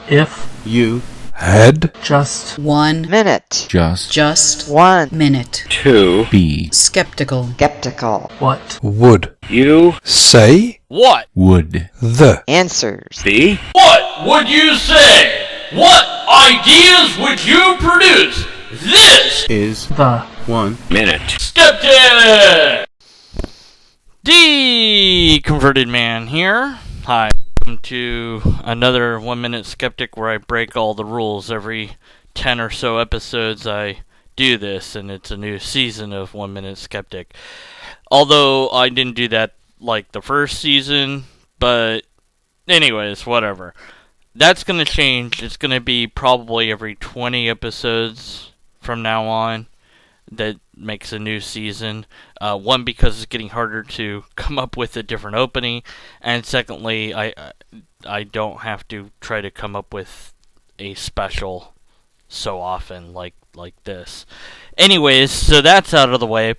If you had just 1 minute just 1 minute to be skeptical what would You say what? would the answers The What would you say? What ideas would you produce? This is the 1 Minute Skeptic! Deconverted Man here. Hi, welcome to another 1 Minute Skeptic where I break all the rules. Every 10 or so episodes I do this, and it's a new season of 1 Minute Skeptic. Although I didn't do that like the first season, but anyways, whatever. That's going to change. It's going to be probably every 20 episodes from now on. That makes a new season. One, because it's getting harder to come up with a different opening, and secondly, I don't have to try to come up with a special so often like this. Anyways, so that's out of the way.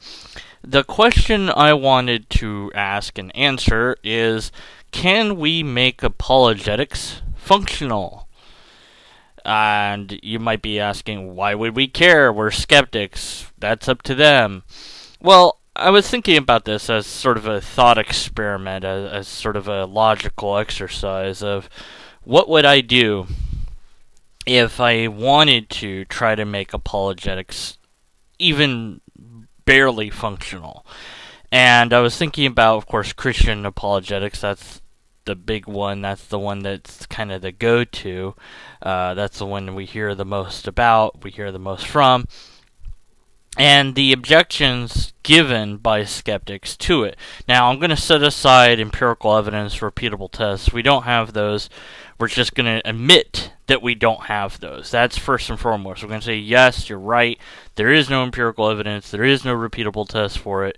The question I wanted to ask and answer is, can we make apologetics functional? And you might be asking, why would we care? We're skeptics. That's up to them. Well, I was thinking about this as sort of a thought experiment, as sort of a logical exercise of what would I do if I wanted to try to make apologetics even barely functional. And I was thinking about, of course, Christian apologetics. That's the big one. That's the one that's kind of the go-to. That's the one we hear the most about, we hear the most from. And the objections given by skeptics to it. Now, I'm going to set aside empirical evidence, repeatable tests. We don't have those. We're just going to admit that we don't have those. That's first and foremost. We're going to say, yes, you're right. There is no empirical evidence. There is no repeatable test for it.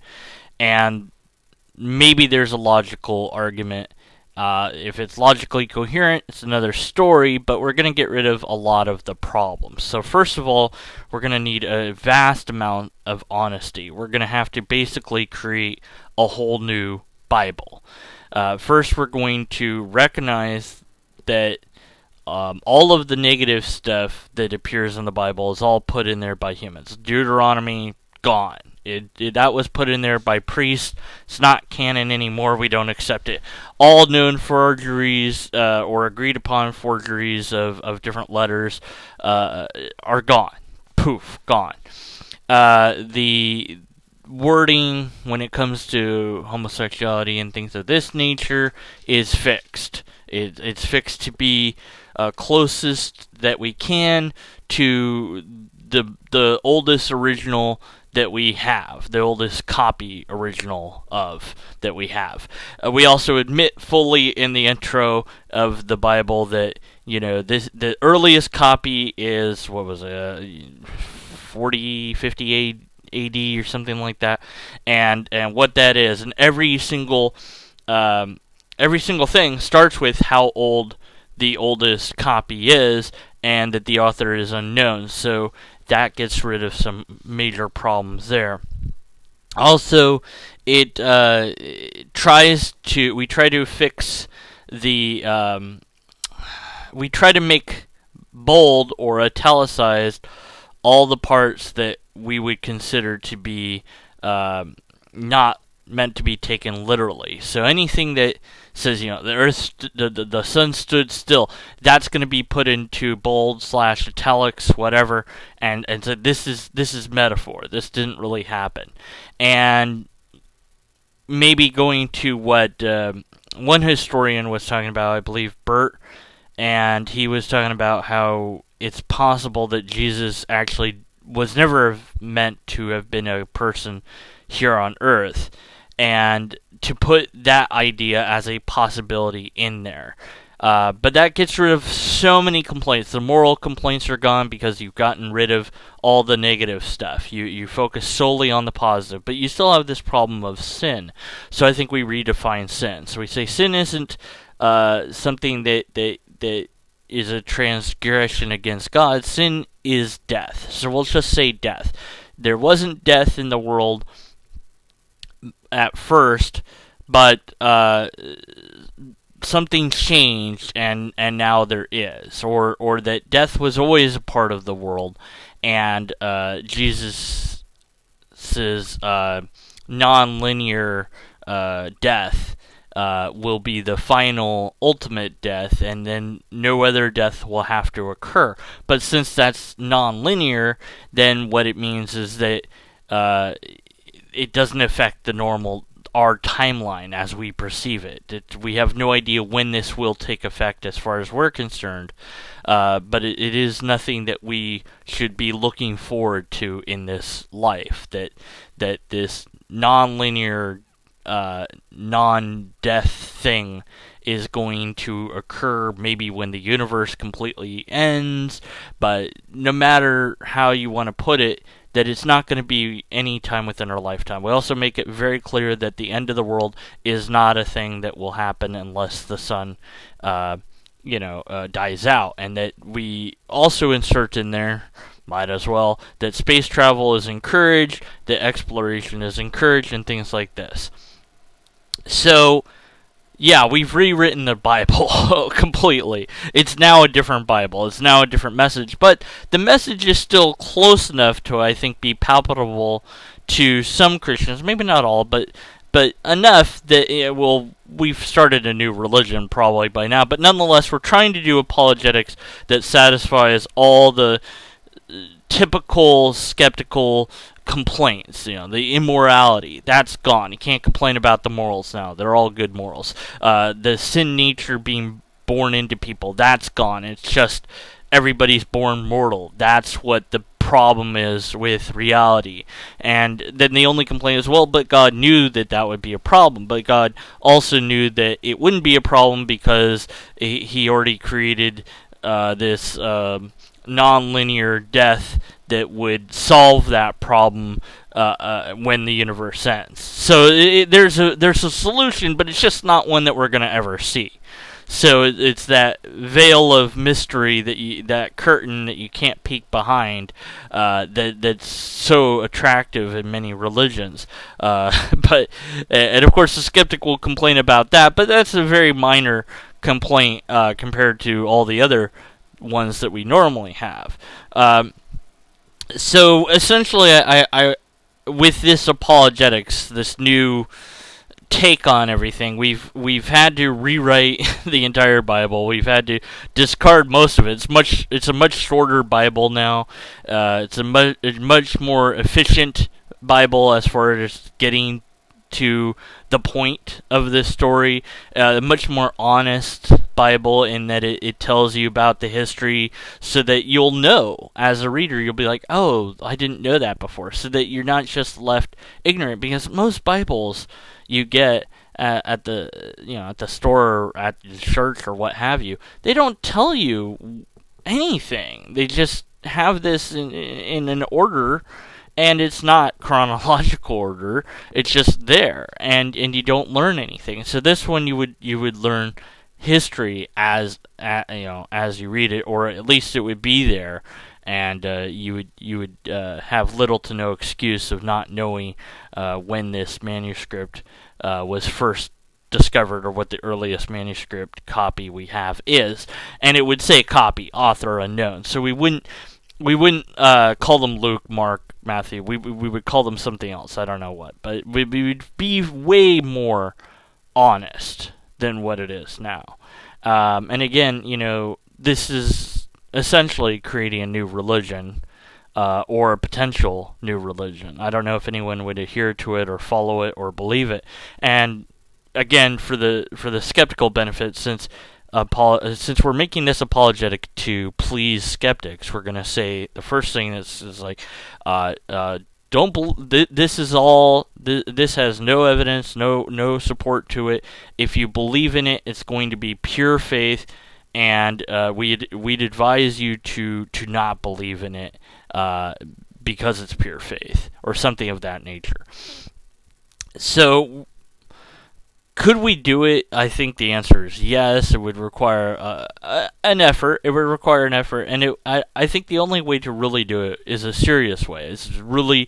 And maybe there's a logical argument. If it's logically coherent, it's another story, but we're going to get rid of a lot of the problems. So first of all, we're going to need a vast amount of honesty. We're going to have to basically create a whole new Bible. First, we're going to recognize that all of the negative stuff that appears in the Bible is all put in there by humans. Deuteronomy, gone. That was put in there by priests. It's not canon anymore. We don't accept it. All known forgeries or agreed upon forgeries of different letters are gone. Poof, gone. The wording when it comes to homosexuality and things of this nature is fixed. It's fixed to be closest that we can to the oldest original that we have, the oldest copy original of that we have. We also admit fully in the intro of the Bible that, the earliest copy is, 40, 50 AD or something like that, and what that is, and every single thing starts with how old the oldest copy is, and that the author is unknown. So that gets rid of some major problems there. Also, we try to fix we try to make bold or italicized all the parts that we would consider to be not meant to be taken literally. So anything that says, the earth, the sun stood still, that's going to be put into bold / italics, whatever, and so this is metaphor. This didn't really happen. And maybe going to what one historian was talking about, I believe Bert, and he was talking about how it's possible that Jesus actually was never meant to have been a person here on earth, and to put that idea as a possibility in there. But that gets rid of so many complaints. The moral complaints are gone because you've gotten rid of all the negative stuff. You focus solely on the positive, but you still have this problem of sin. So I think we redefine sin. So we say sin isn't something that is a transgression against God. Sin is death. So we'll just say death. There wasn't death in the world at first, but something changed and now there is, or that death was always a part of the world, and Jesus' non-linear death will be the final ultimate death, and then no other death will have to occur. But since that's non-linear, then what it means is that it doesn't affect our timeline as we perceive it. We have no idea when this will take effect as far as we're concerned, but it is nothing that we should be looking forward to in this life, that this non-linear non-death thing is going to occur maybe when the universe completely ends, but no matter how you want to put it, that it's not going to be any time within our lifetime. We also make it very clear that the end of the world is not a thing that will happen unless the sun dies out, and that we also insert in there, might as well, that space travel is encouraged, that exploration is encouraged, and things like this. So, yeah, we've rewritten the Bible completely. It's now a different Bible. It's now a different message. But the message is still close enough to, I think, be palatable to some Christians. Maybe not all, but enough that we've started a new religion probably by now. But nonetheless, we're trying to do apologetics that satisfies all the typical skeptical complaints. The immorality, that's gone. You can't complain about the morals now. They're all good morals. The sin nature being born into people, that's gone. It's just everybody's born mortal. That's what the problem is with reality. And then the only complaint is, well, but God knew that would be a problem. But God also knew that it wouldn't be a problem because he already created this non-linear death that would solve that problem when the universe ends. So there's a solution, but it's just not one that we're going to ever see. So it's that veil of mystery, that curtain that you can't peek behind, that's so attractive in many religions. But of course the skeptic will complain about that, but that's a very minor complaint compared to all the other ones that we normally have. So essentially, I with this apologetics, this new take on everything, we've had to rewrite the entire Bible. We've had to discard most of it. It's a much shorter Bible now. It's a much more efficient Bible as far as getting to the point of this story. A much more honest Bible in that it tells you about the history, so that you'll know as a reader. You'll be like, oh, I didn't know that before, so that you're not just left ignorant. Because most Bibles you get at the store or at the church or what have you, they don't tell you anything. They just have this in an order, and it's not chronological order. It's just there, and you don't learn anything. So this one you would learn history as you read it, or at least it would be there, and you would have little to no excuse of not knowing when this manuscript was first discovered, or what the earliest manuscript copy we have is. And it would say copy, author unknown. So we wouldn't call them Luke, Mark, Matthew. We would call them something else. I don't know what, but we would be way more honest than what it is now. And again, this is essentially creating a new religion, or a potential new religion. I don't know if anyone would adhere to it or follow it or believe it. And again, for the skeptical benefit, since we're making this apologetic to please skeptics, we're going to say the first thing is like, this has no evidence, no support to it. If you believe in it, it's going to be pure faith, and we'd advise you to not believe in it because it's pure faith, or something of that nature. So, could we do it? I think the answer is yes. It would require an effort. It would require an effort, and I think the only way to really do it is a serious way. Is to really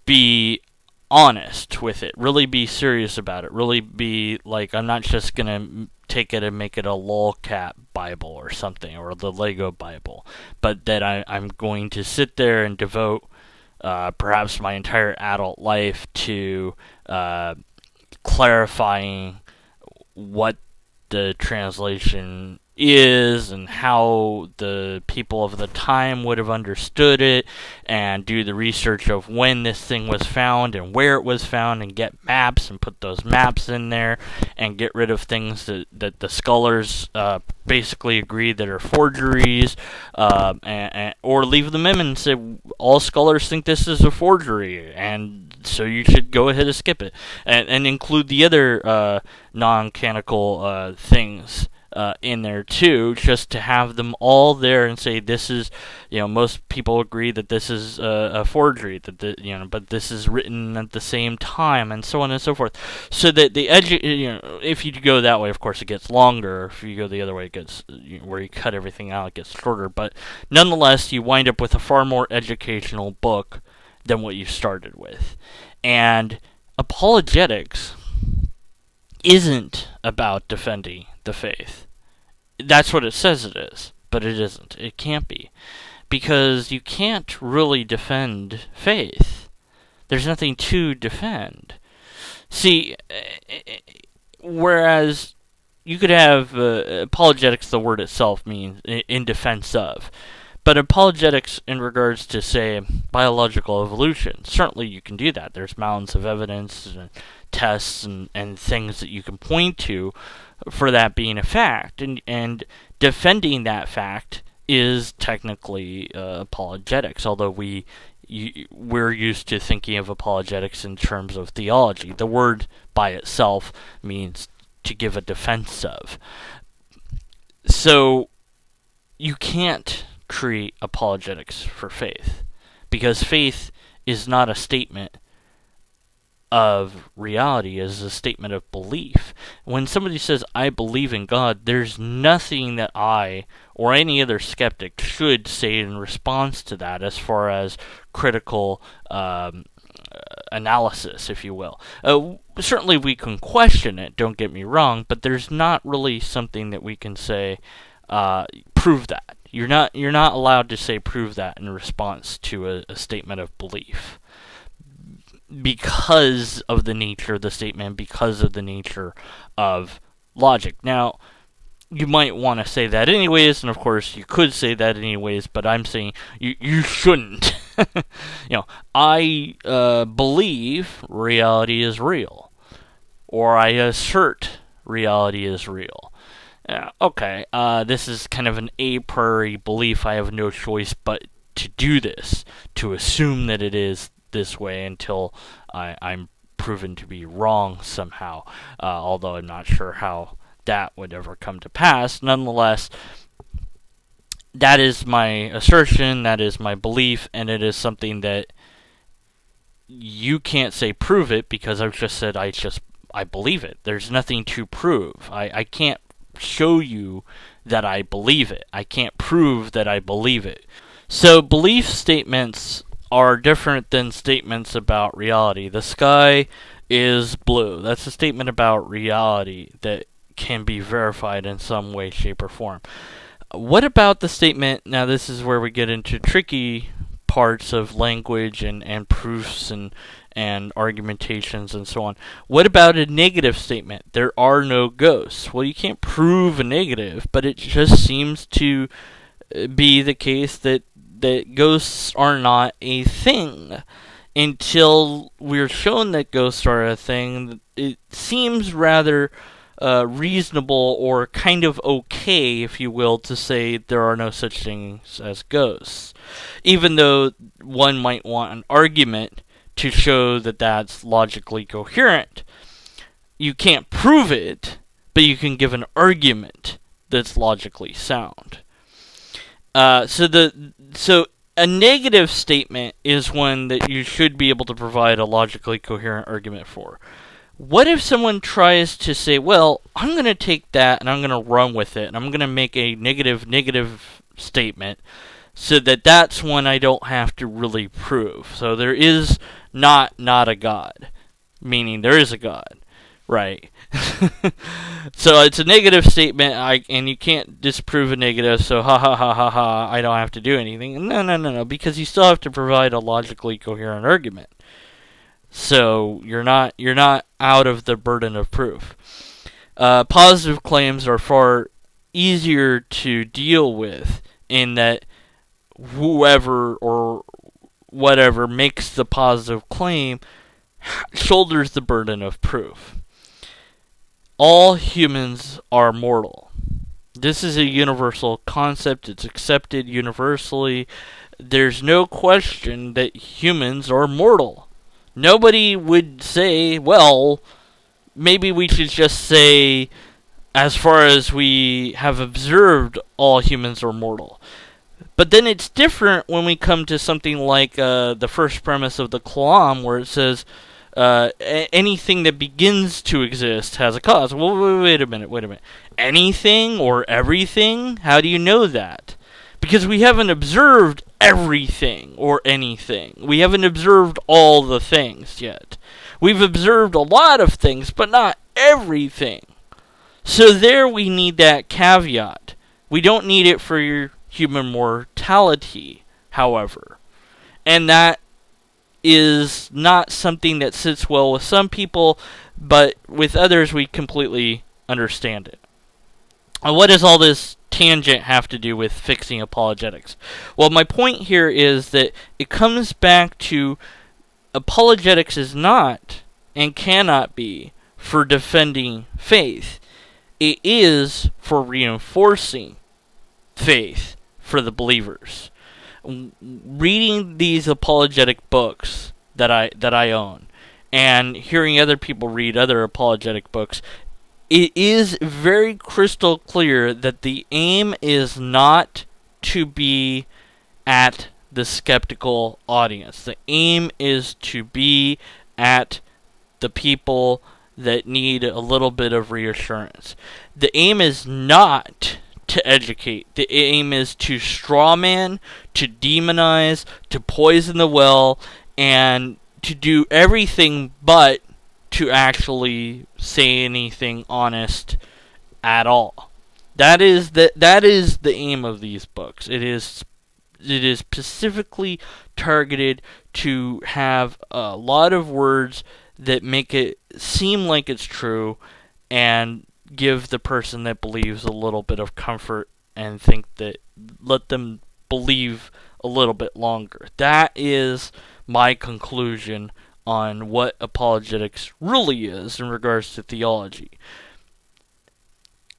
be honest with it. Really be serious about it. Really be like, I'm not just going to take it and make it a lolcat Bible or something, or the Lego Bible, but that I'm going to sit there and devote perhaps my entire adult life to clarifying what the translation is and how the people of the time would have understood it, and do the research of when this thing was found and where it was found, and get maps and put those maps in there, and get rid of things that the scholars basically agree that are forgeries, or leave them in and say all scholars think this is a forgery, and so you should go ahead and skip it, and include the other non-canonical things in there too, just to have them all there and say this is, most people agree that this is a forgery, but this is written at the same time, and so on and so forth. So that the if you go that way, of course, it gets longer. If you go the other way, it gets where you cut everything out, it gets shorter. But nonetheless, you wind up with a far more educational book than what you started with. And apologetics isn't about defending the faith. That's what it says it is, but it isn't. It can't be. Because you can't really defend faith. There's nothing to defend. See, whereas you could have apologetics, the word itself means in defense of. But apologetics in regards to, say, biological evolution, certainly you can do that. There's mountains of evidence and tests and things that you can point to for that being a fact. And defending that fact is technically apologetics, although we're used to thinking of apologetics in terms of theology. The word by itself means to give a defense of. So you can't create apologetics for faith, because faith is not a statement of reality, is a statement of belief. When somebody says, I believe in God, there's nothing that I or any other skeptic should say in response to that as far as critical analysis, if you will. Certainly we can question it, don't get me wrong, but there's not really something that we can say, prove that. You're not allowed to say prove that in response to a statement of belief, because of the nature of the statement, because of the nature of logic. Now, you might want to say that anyways, and of course you could say that anyways, but I'm saying you shouldn't. I believe reality is real, or I assert reality is real. Okay, this is kind of an a priori belief. I have no choice but to do this, to assume that it is this way until I'm proven to be wrong somehow, although I'm not sure how that would ever come to pass. Nonetheless, that is my assertion, that is my belief, and it is something that you can't say prove it, because I've just said I believe it. There's nothing to prove. I can't show you that I believe it. I can't prove that I believe it. So belief statements are different than statements about reality. The sky is blue. That's a statement about reality that can be verified in some way, shape, or form. What about the statement, now this is where we get into tricky parts of language and proofs and argumentations and so on. What about a negative statement? There are no ghosts. Well, you can't prove a negative, but it just seems to be the case that ghosts are not a thing. Until we're shown that ghosts are a thing, it seems rather reasonable, or kind of okay, if you will, to say there are no such things as ghosts. Even though one might want an argument to show that that's logically coherent. You can't prove it, but you can give an argument that's logically sound. So a negative statement is one that you should be able to provide a logically coherent argument for. What if someone tries to say, well, I'm going to take that and I'm going to run with it, and I'm going to make a negative statement so that's when I don't have to really prove. So there is not a God, meaning there is a God, right? So it's a negative statement, and you can't disprove a negative, so ha ha ha ha ha, I don't have to do anything. No, because you still have to provide a logically coherent argument. So you're not out of the burden of proof. Positive claims are far easier to deal with in that whoever or whatever makes the positive claim shoulders the burden of proof. All humans are mortal. This is a universal concept. It's accepted universally. There's no question that humans are mortal. Nobody would say, well, maybe we should just say, as far as we have observed, all humans are mortal. But then it's different when we come to something like the first premise of the Kalam, where it says, anything that begins to exist has a cause. Well, wait a minute. Anything or everything? How do you know that? Because we haven't observed everything or anything. We haven't observed all the things yet. We've observed a lot of things, but not everything. So there we need that caveat. We don't need it for your human mortality, however. And that is not something that sits well with some people, but with others we completely understand it. And what does all this tangent have to do with fixing apologetics? Well, my point here is that it comes back to apologetics is not and cannot be for defending faith. It is for reinforcing faith for the believers. Reading these apologetic books that I own and hearing other people read other apologetic books, it is very crystal clear that the aim is not to be at the skeptical audience. The aim is to be at the people that need a little bit of reassurance. The aim is not to educate. The aim is to strawman, to demonize, to poison the well, and to do everything but to actually say anything honest at all. That is the aim of these books. It is specifically targeted to have a lot of words that make it seem like it's true and give the person that believes a little bit of comfort and let them believe a little bit longer. That is my conclusion on what apologetics really is in regards to theology.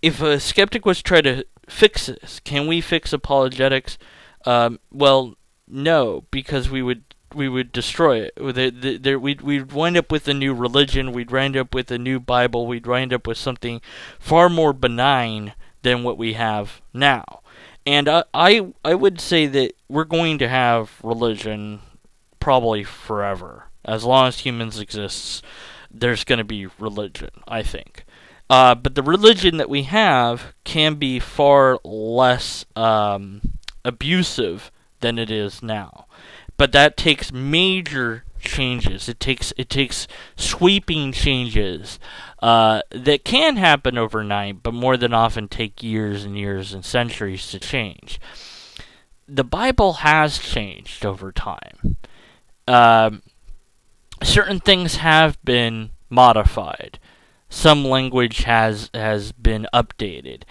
If a skeptic was trying to fix this, can we fix apologetics? Well, no, because we would destroy it. We'd wind up with a new religion. We'd wind up with a new Bible. We'd wind up with something far more benign than what we have now. And I would say that we're going to have religion probably forever. As long as humans exist, there's going to be religion, I think. But the religion that we have can be far less abusive than it is now. But that takes major changes. It takes sweeping changes that can happen overnight, but more than often take years and years and centuries to change. The Bible has changed over time. Certain things have been modified. Some language has been updated.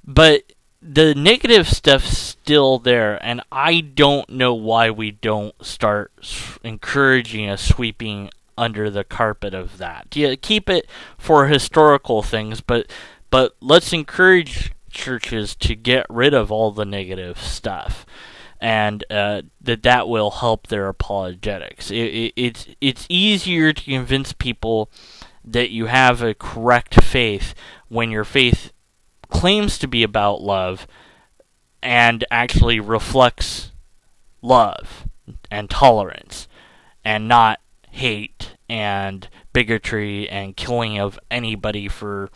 But the negative stuff's still there, and I don't know why we don't start encouraging a sweeping under the carpet of that. Yeah, keep it for historical things, but let's encourage churches to get rid of all the negative stuff, and that will help their apologetics. It's easier to convince people that you have a correct faith when your faith claims to be about love and actually reflects love and tolerance and not hate and bigotry and killing of anybody for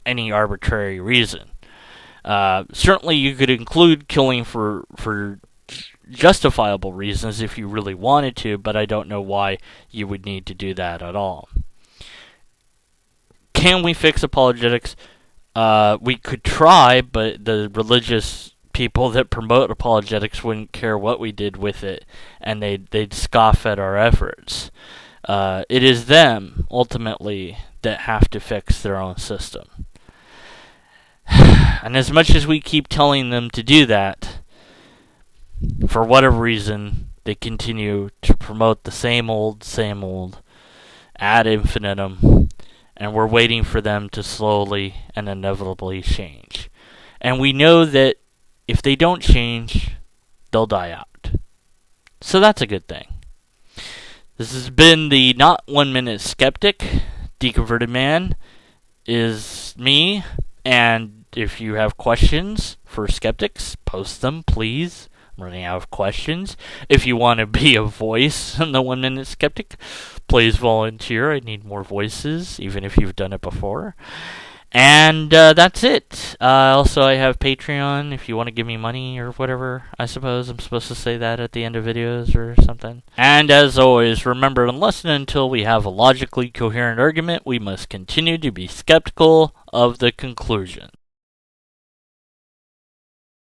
any arbitrary reason. Certainly you could include killing for justifiable reasons if you really wanted to, but I don't know why you would need to do that at all. Can we fix apologetics? We could try, but the religious people that promote apologetics wouldn't care what we did with it, and they'd scoff at our efforts. It is them, ultimately, that have to fix their own system. And as much as we keep telling them to do that, for whatever reason, they continue to promote the same old, ad infinitum, and we're waiting for them to slowly and inevitably change. And we know that if they don't change, they'll die out. So that's a good thing. This has been the Not 1 Minute Skeptic. Deconverted Man is me, and if you have questions for skeptics, post them, please. I'm running out of questions. If you want to be a voice in the 1 Minute Skeptic, please volunteer. I need more voices, even if you've done it before. And that's it. Also, I have Patreon if you want to give me money or whatever. I suppose I'm supposed to say that at the end of videos or something. And as always, remember, unless and until we have a logically coherent argument, we must continue to be skeptical of the conclusion.